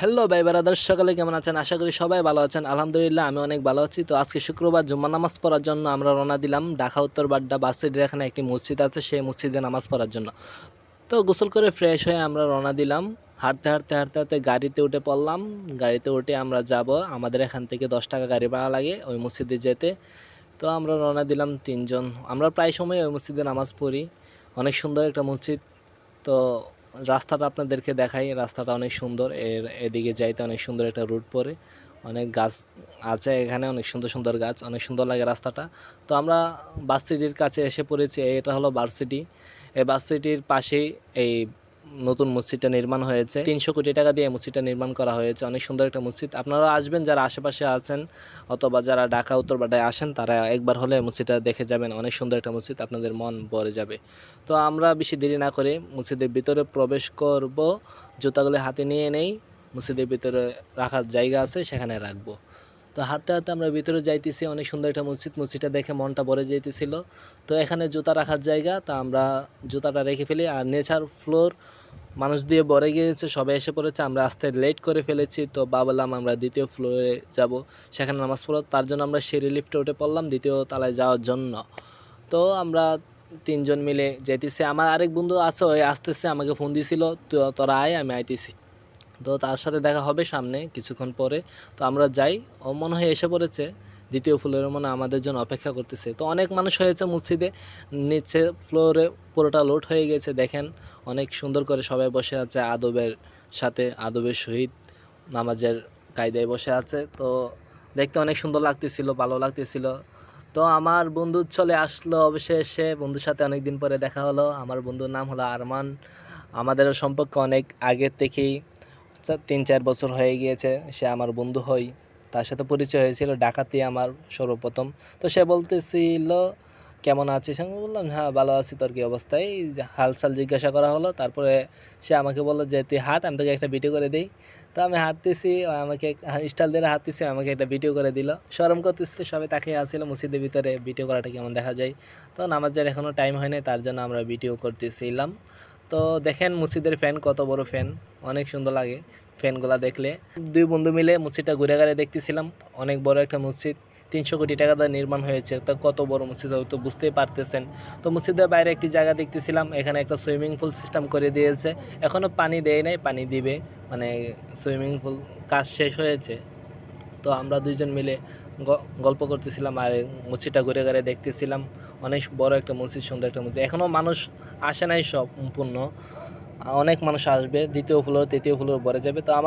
Hello ভাই brother, সকালে কেমন আছেন? আশা করি সবাই ভালো আছেন। আলহামদুলিল্লাহ আমি অনেক ভালো আছি। তো আজকে শুক্রবার জুম্মা নামাজ পড়ার জন্য আমরা রওনা দিলাম ঢাকা উত্তর বাড্ডা বাস স্ট্যান্ডের এখানে একটি মসজিদ আছে, সেই মসজিদে নামাজ পড়ার জন্য। তো গোসল করে ফ্রেশ হয়ে আমরা রওনা দিলাম। হাঁটতে হাঁটতে গাড়িতে উঠে পড়লাম। গাড়িতে উঠে আমরা যাব, আমাদের এখান থেকে 10 টাকা গাড়ি ভাড়া লাগে ওই মসজিদে যেতে। তো আমরা রওনা দিলাম তিনজন। আমরা প্রায় সময় ওই মসজিদে নামাজ পড়ি। অনেক সুন্দর একটা মসজিদ। তো রাস্তাটা আপনাদেরকে দেখাই, রাস্তাটা অনেক সুন্দর। এদিকে যাইতে অনেক সুন্দর একটা রুট পড়ে, অনেক গাছ আছে এখানে, অনেক সুন্দর সুন্দর গাছ, অনেক সুন্দর লাগে রাস্তাটা। তো আমরা ভার্সিটির কাছে এসে পড়েছি। এটা হলো ভার্সিটি। এই ভার্সিটির পাশেই এই নতুন মসজিদটা নির্মাণ হয়েছে। 300 কোটি টাকা দিয়ে মসজিদটা নির্মাণ করা হয়েছে। অনেক সুন্দর একটা মসজিদ। আপনারা আসবেন যারা আশেপাশে আছেন, অথবা যারা ঢাকা উত্তরপাড়ায় আসেন, তারা একবার হলে মসজিদটা দেখে যাবেন। অনেক সুন্দর একটা মসজিদ, আপনাদের মন ভরে যাবে। তো আমরা বেশি দেরি না করে মসজিদের ভিতরে প্রবেশ করব। জুতাগুলো হাতে নিয়ে নেই, মসজিদের ভিতরে রাখার জায়গা আছে সেখানে রাখবো। তো হাঁটতে হাঁটতে আমরা ভিতরে যাইতেছি। অনেক সুন্দর একটা মসজিদ। মসজিদটা দেখে মনটা ভরে যাইতেছিল। তো এখানে জুতা রাখার জায়গা, তা আমরা জুতাটা রেখে ফেলি। আর নেচার ফ্লোর মানুষ দিয়ে ভরে গিয়েছে, সবাই এসে পড়েছে। আমরা আসতে লেট করে ফেলেছি, তো ভাবলাম আমরা দ্বিতীয় ফ্লোরে যাব, সেখানে নামাজ পড়ব। তার জন্য আমরা সিঁড়ি লিফটে উঠে পড়লাম দ্বিতীয় তলায় যাওয়ার জন্য। তো আমরা তিনজন মিলে যেতেছি। আমার আরেক বন্ধু আছে, ওই আসতেছে, আমাকে ফোন দিছিল, তোরা আয়, আমি আইতেছি। তো তার সাথে দেখা হবে সামনে কিছুক্ষণ পরে। তো আমরা যাই, ও মনে হয় এসে পড়েছে। দ্বিতীয় ফ্লোরে মনে হয় আমাদের জন্য অপেক্ষা করতেছে। তো অনেক মানুষ হয়েছে মসজিদে, নিচে ফ্লোরে পুরোটা লোড হয়ে গেছে। দেখেন অনেক সুন্দর করে সবাই বসে আছে, আদবের সাথে, আদবের সহিত নামাজের কায়দায় বসে আছে। তো দেখতে অনেক সুন্দর লাগতেছিল, ভালো লাগতেছিল। তো আমার বন্ধু চলে আসলো অবশেষে। বন্ধুর সাথে অনেক দিন পরে দেখা হলো। আমার বন্ধুর নাম হলো আরমান। আমাদের সম্পর্ক অনেক আগের থেকেই, 3-4 বছর হয়ে গিয়েছে। সে আমার বন্ধু হয়। তার সাথে পরিচয় হয়েছিল ঢাকাতেই আমার সর্বপ্রথম। তো সে বলতেছিল কেমন আছিস, আমি বললাম হ্যাঁ ভালো আছি, তোর কী অবস্থা, এই যে হালচাল জিজ্ঞাসা করা হলো। তারপরে সে আমাকে বললো যে তুই হাঁট, আমি তোকে একটা ভিডিও করে দিই। তো আমি হাঁটতেছি, ও আমাকে স্টাইল দিয়ে হাঁটতেছি, আমাকে একটা ভিডিও করে দিল। শরম করতেছিল, সবাই তাকিয়ে আসছিল মসজিদের ভিতরে ভিডিও করাটা কেমন দেখা যায়। তো নামাজের এখনও টাইম হয়নি, তার জন্য আমরা ভিডিও করতেছিলাম। তো দেখেন মসজিদের ফ্যান, কত বড় ফ্যান, অনেক সুন্দর লাগে ফ্যানগুলা দেখলে। দুই বন্ধু মিলে মসজিদটা ঘুরে ঘুরে দেখতেছিলাম। অনেক বড় একটা মসজিদ, 300 কোটি টাকা দিয়ে নির্মাণ হয়েছে। তো কত বড় মসজিদ হবে তো বুঝতেই পারতেছেন। তো মসজিদের বাইরে একটি জায়গা দেখতেছিলাম, এখানে একটা সুইমিং পুল সিস্টেম করে দিয়েছে। এখনও পানি দেয় নাই, পানি দিবে, মানে সুইমিং পুল কাজ শেষ হয়েছে। তো আমরা দুইজন মিলে গল্প করতেছিলাম আর মসজিদটা ঘুরে ঘুরে দেখতেছিলাম। অনেক বড় একটা মসজিদ, সুন্দর একটা মসজিদ। এখনও মানুষ আসে নাই সম্পূর্ণ, অনেক মানুষ আসবে, দ্বিতীয় ফ্লোর তৃতীয় ফ্লোর ভরে যাবে। তো আমার